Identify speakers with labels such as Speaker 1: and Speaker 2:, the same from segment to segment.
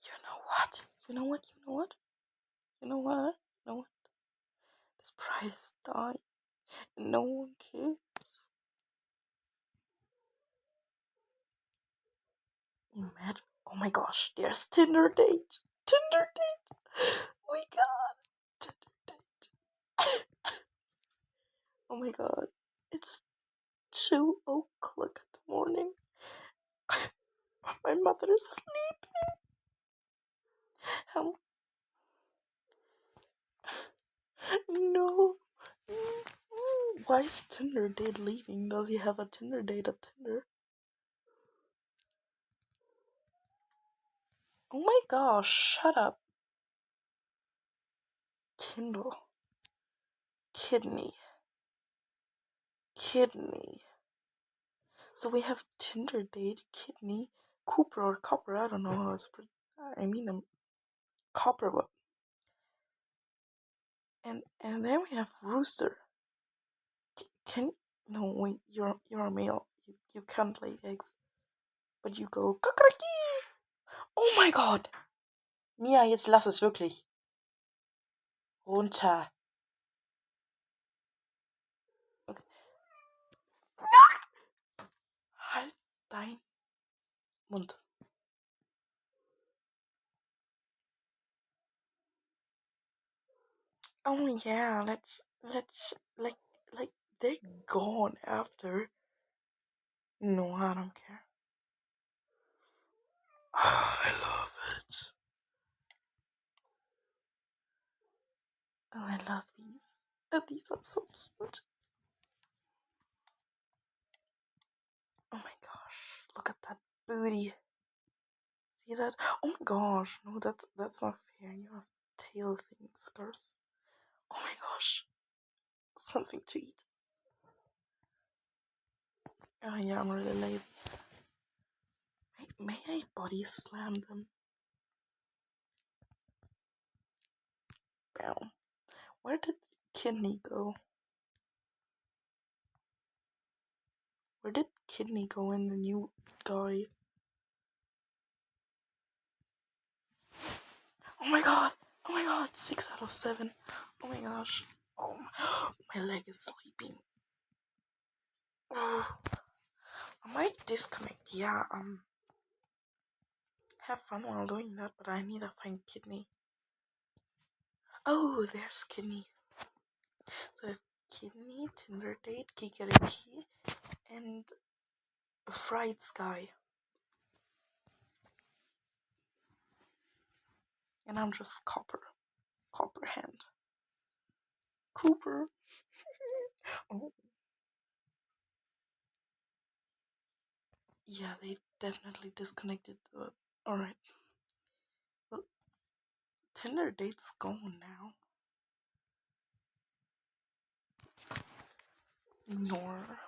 Speaker 1: You know what? You know what? You know what? You know what? You know what? This pride is dying, and no one cares. Imagine. Oh my gosh, there's Tinder date. Tinder date. We got Tinder date. Oh my god, it's 2 o'clock in the morning. My mother is sleeping. No. Why is Tinder date leaving? Does he have a Tinder date at Tinder? Oh my gosh, shut up. Kindle. Kidney. So we have Tinder date, kidney, Cooper or Copper. I don't know how it's. I mean, Copper. And then we have Rooster. Can no wait? You're a male. You can't lay eggs, but you go kakaraki. Oh my God! Mia, jetzt lass es wirklich. Runter. Okay. Halt dein Mund. Oh yeah, let's like they're gone after. No, I don't care. I love it. Oh, I love these. Oh, these are so cute. Oh my gosh, look at that booty. See that? Oh my gosh, no, that's not fair. You have tail things, girls. Oh my gosh, something to eat. Oh yeah, I'm really lazy. May I body slam them? Bam. Where did Kidney go? Where did Kidney go in the new guy? Oh my god! Oh my god! 6 out of 7. Oh my gosh! Oh my leg is sleeping. Oh, I might disconnect. Yeah. Have fun while doing that, but I need to find Kidney. Oh, there's Kidney. So I have Kidney, Tinder date, Kikariki, and a fried sky. And I'm just Copperhand. Cooper. Oh. Yeah, they definitely disconnected. Alright. Well, Tinder date's gone now. Ignore.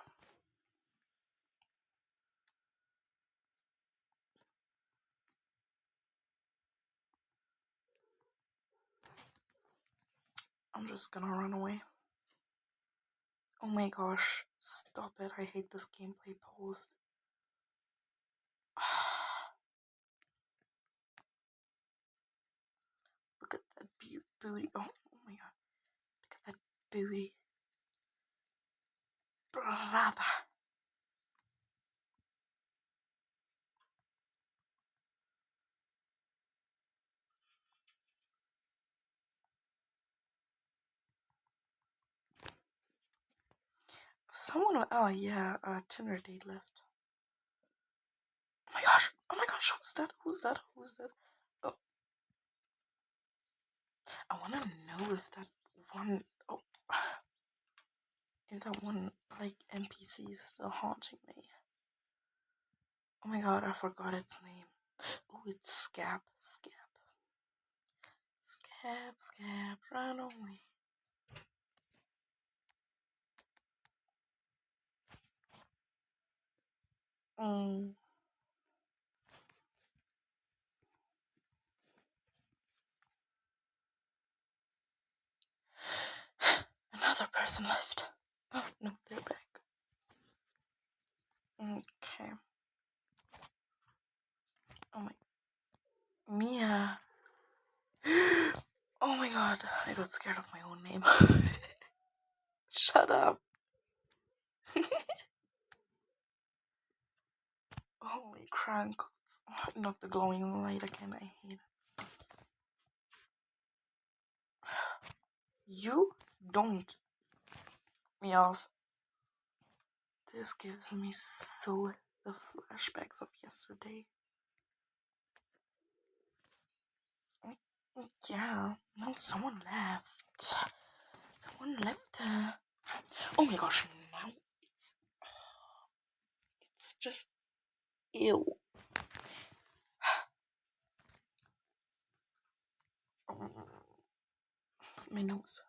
Speaker 1: I'm just gonna run away. Oh my gosh. Stop it. I hate this gameplay post. Look at that booty. Oh my god. Look at that booty. Brother. Someone. Oh yeah. Tinder date left. Oh my gosh. Oh my gosh. Who's that? Who's that? Who's that? Oh. I wanna know if that one. Oh. If that one, like, NPC is still haunting me. Oh my god, I forgot its name. Oh, it's Scab. Scab, run away. Another person left. Oh, no, they're back. Okay. Oh my. Mia, I got scared of my own name. Shut up. Holy crank. Not the glowing light again, I hate it. You don't me off. This gives me so the flashbacks of yesterday. Yeah, no, someone left. Someone left. Oh my gosh, now it's just ew. My nose.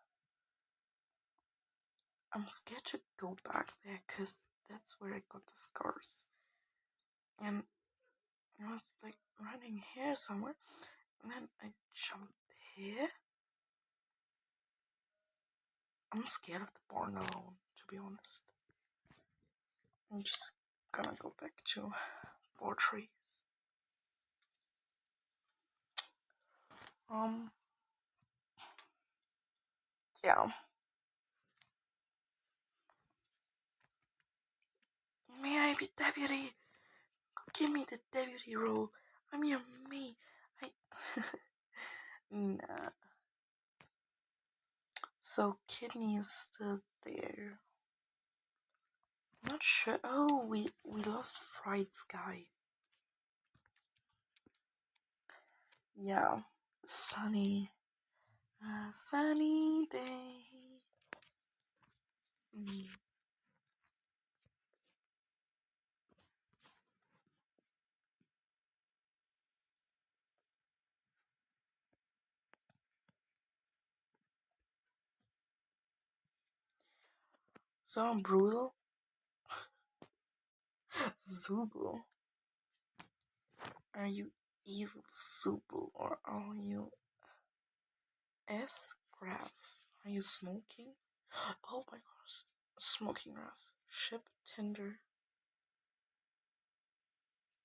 Speaker 1: I'm scared to go back there because that's where I got the scars. And I was like running here somewhere, and then I jumped here. I'm scared of the barn alone, to be honest. I'm just gonna go back to 4 trees. Yeah. May I be deputy? Give me the deputy role. I'm your me. Nah. So Kidney is still there. I'm not sure. Oh, we lost Fried Sky. Yeah. Sunny. Sunny day. So brutal. Zubul. Are you evil Zubul or are you S-Grass? Are you smoking? Oh my gosh. Smoking grass. Ship tender.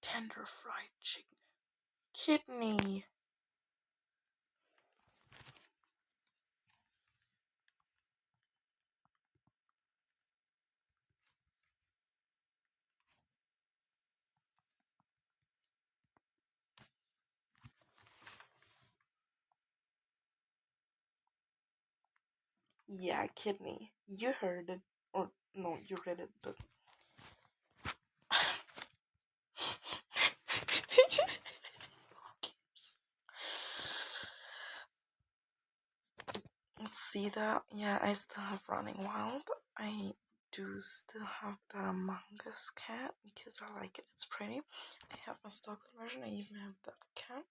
Speaker 1: Tender fried chicken. Kidney. Yeah, Kidney. You heard it. Or, no, you read it, but. See that? Yeah, I still have Running Wild. I do still have the Among Us cat because I like it. It's pretty. I have my stock version. I even have that cat.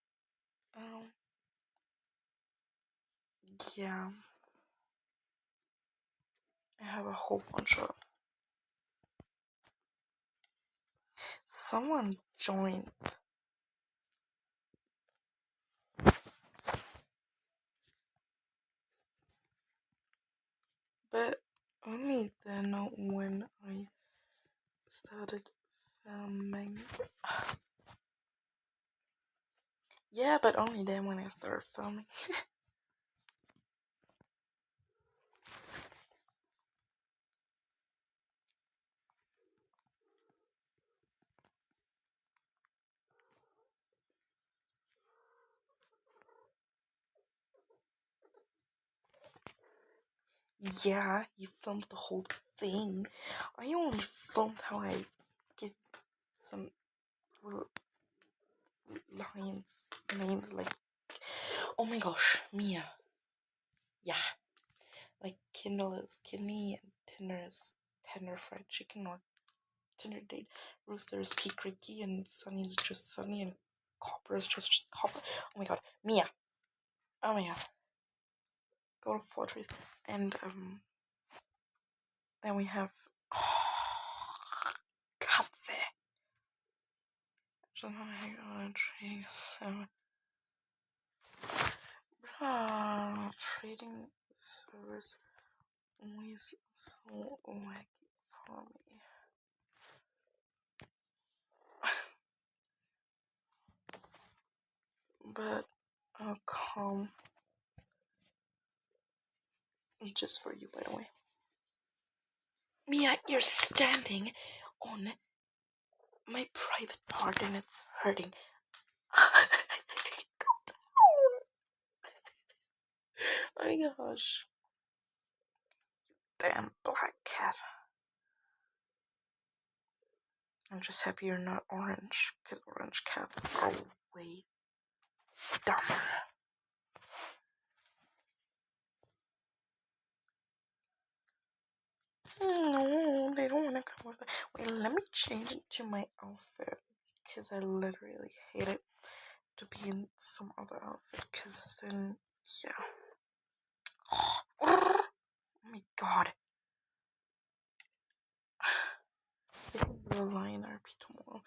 Speaker 1: Yeah. I have a whole bunch of. Someone joined. But only then when I started filming. Yeah, but only then when I started filming. Yeah, you filmed the whole thing. I only filmed how I give some lions names like. Oh my gosh, Mia. Yeah. Like Kindle is kidney and Tinder is tender fried chicken or Tinder date. Rooster is Peak Ricky and Sunny is just Sunny and Copper is just Copper. Oh my god, Mia. Oh my god. Go to 4 trees. And then we have Katze. Trading servers always so laggy for me. But I'll come. Just for you, by the way. Mia, you're standing on my private part and it's hurting. Oh my gosh. Damn black cat. I'm just happy you're not orange, because orange cats are way dumber. No, they don't want to come with it. Wait, let me change into my outfit, because I literally hate it to be in some other outfit, because then, yeah. Oh my god. I think we'll lie in RP tomorrow.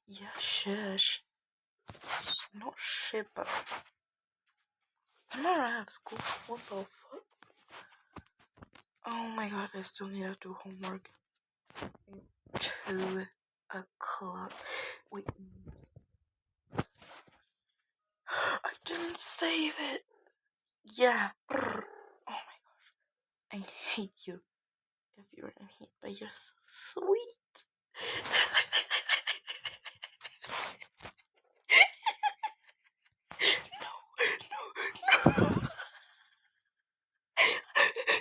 Speaker 1: Yeah, shush. Not shit, but tomorrow I have school. What the fuck? Oh my god, I still need to do homework. It's 2 o'clock. Wait. I didn't save it. Yeah. Oh my gosh. I hate you. If you're in hate, but you're so sweet. No.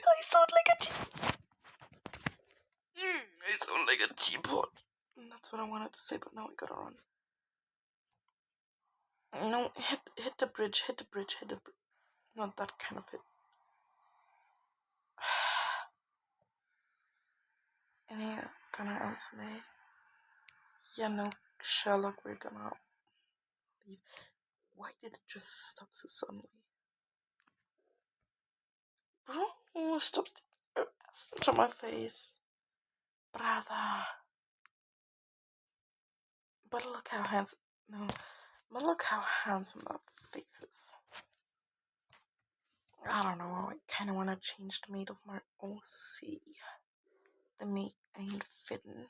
Speaker 1: I sound like a I sound like a teapot. That's what I wanted to say, but now we gotta run. No, hit the bridge, hit the bridge, hit the bridge. Not that kind of hit. And yeah, gonna answer me. Yeah, no, Sherlock, we're gonna leave. Why did it just stop so suddenly? Bro, stop to my face. Brother. But look how handsome. No, but look how handsome that face is. I don't know, I kinda wanna change the mate of my OC. The mate ain't fitting.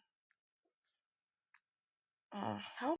Speaker 1: How